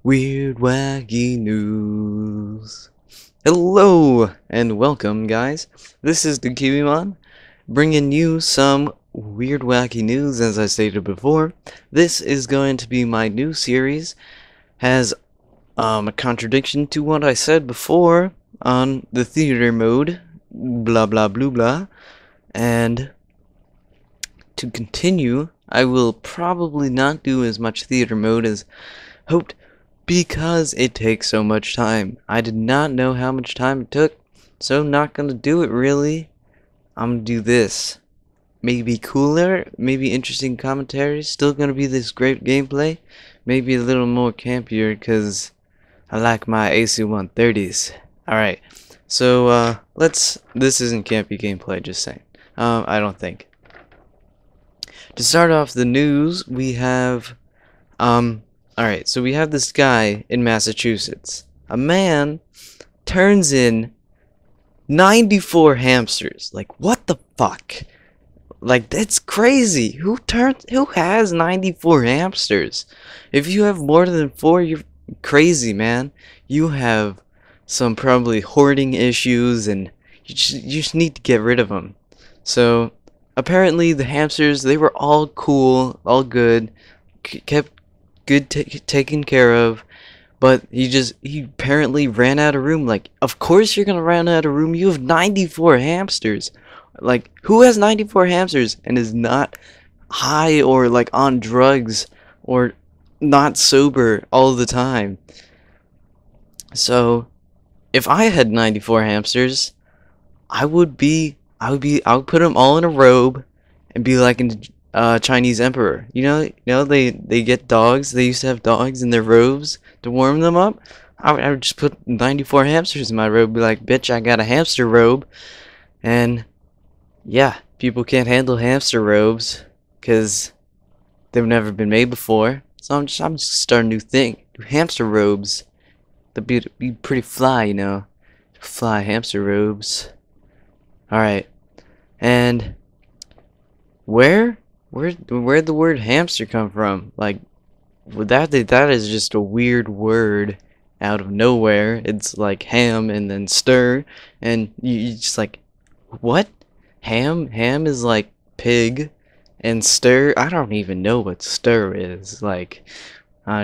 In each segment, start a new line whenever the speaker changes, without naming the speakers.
Weird Wacky News. Hello and welcome, guys. This is the Kiwimon, bringing you some Weird Wacky News. As I stated before, this is going to be my new series. Has a contradiction to what I said before on the theater mode, blah blah blah blah. And to continue, I will probably not do as much theater mode as hoped, because it takes so much time. I did not know how much time it took, so I'm not gonna do it really. I'm gonna do this. Maybe cooler, maybe interesting commentary, still gonna be this great gameplay, maybe a little more campier because I like my AC-130s. Alright, so this isn't campy gameplay, just saying. I don't think. To start off the news, we have, alright, so we have this guy in Massachusetts. A man turns in 94 hamsters. Like, what the fuck? Like, that's crazy. Who has 94 hamsters? If you have more than 4, you're crazy, man. You have some probably hoarding issues, and you just need to get rid of them. So, apparently the hamsters, they were all cool, all good, kept good taken care of, but he apparently ran out of room. Like, of course you're gonna run out of room. You have 94 hamsters. Like, who has 94 hamsters and is not high or like on drugs or not sober all the time? So if I had 94 hamsters, I would put them all in a robe and be like an Chinese emperor. You know they get dogs. They used to have dogs in their robes to warm them up. I would just put 94 hamsters in my robe. Be like, bitch, I got a hamster robe. And yeah, people can't handle hamster robes because they've never been made before. So I'm just starting a new thing. Hamster robes. They'd be pretty fly, you know. Fly hamster robes. Alright. And where'd the word hamster come from? Like, that is just a weird word out of nowhere. It's like ham and then stir, and you just like, what? Ham is like pig, and stir, I don't even know what stir is. Like,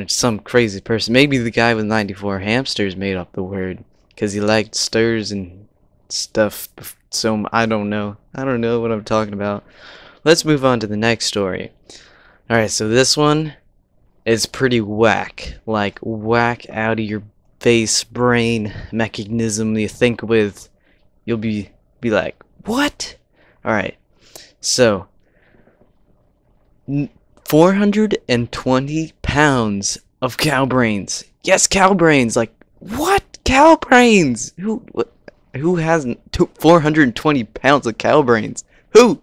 some crazy person. Maybe the guy with 94 hamsters made up the word because he liked stirs and stuff. So I don't know what I'm talking about. Let's move on to the next story. Alright, so this one is pretty whack. Like, whack out of your face brain mechanism you think with. You'll be like, what? Alright, so 420 pounds of cow brains. Yes, cow brains. Like, what? Cow brains? Who has 420 pounds of cow brains? Who?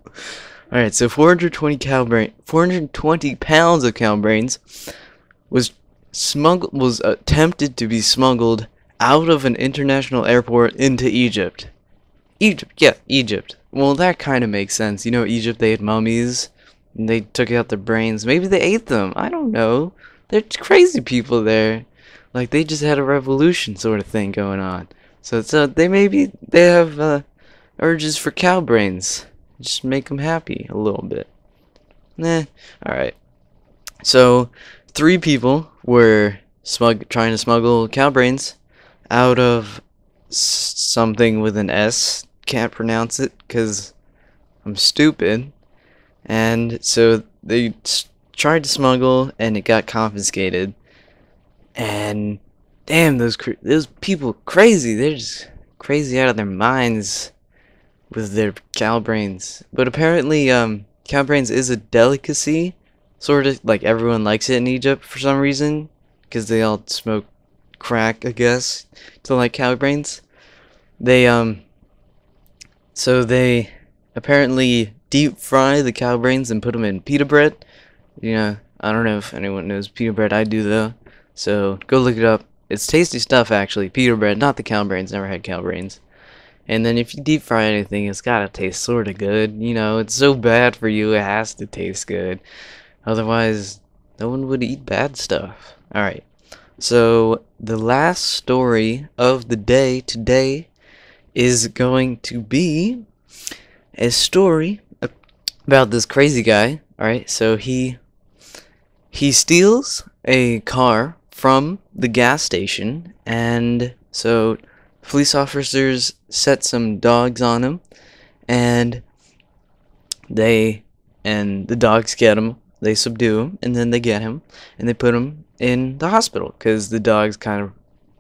Alright, so 420 pounds of cow brains was attempted to be smuggled out of an international airport into Egypt. Egypt. Well, that kind of makes sense. You know, Egypt, they had mummies, and they took out their brains. Maybe they ate them. I don't know. They're crazy people there. Like, they just had a revolution sort of thing going on. So they have urges for cow brains. Just make them happy a little bit. Alright. So, 3 people were trying to smuggle cow brains out of something with an S. Can't pronounce it because I'm stupid. And so they tried to smuggle, and it got confiscated. And damn, those people crazy. They're just crazy out of their minds with their cow brains. But apparently, cow brains is a delicacy. Sort of like everyone likes it in Egypt for some reason, because they all smoke crack, I guess, to like cow brains. So they apparently deep fry the cow brains and put them in pita bread. You know, I don't know if anyone knows pita bread. I do though. So go look it up. It's tasty stuff, actually. Pita bread, not the cow brains. Never had cow brains. And then if you deep fry anything, it's gotta taste sorta good. You know, it's so bad for you, it has to taste good. Otherwise, no one would eat bad stuff. Alright. So the last story of the day today is going to be a story about this crazy guy. Alright, so he steals a car from the gas station, and so police officers set some dogs on him, and the dogs get him. They subdue him, and then they get him, and they put him in the hospital because the dogs kind of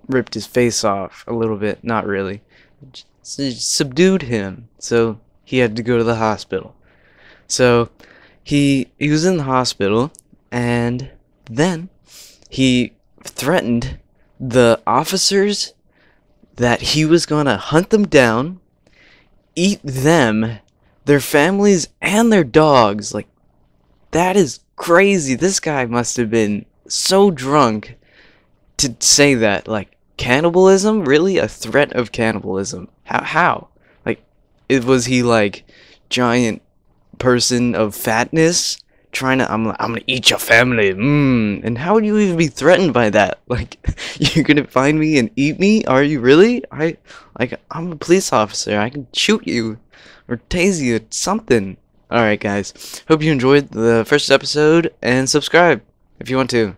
ripped his face off a little bit. Not really, subdued him, so he had to go to the hospital. So he was in the hospital, and then he threatened the officers that he was gonna hunt them down, eat them, their families, and their dogs. Like, that is crazy. This guy must have been so drunk to say that. Like, cannibalism? Really? A threat of cannibalism? How? Like, was he like giant person of fatness trying to I'm gonna eat your family, and how would you even be threatened by that? Like, you're gonna find me and eat me? Are you really? I'm a police officer. I can shoot you or tase you, something. Alright guys, hope you enjoyed the first episode, and subscribe if you want to,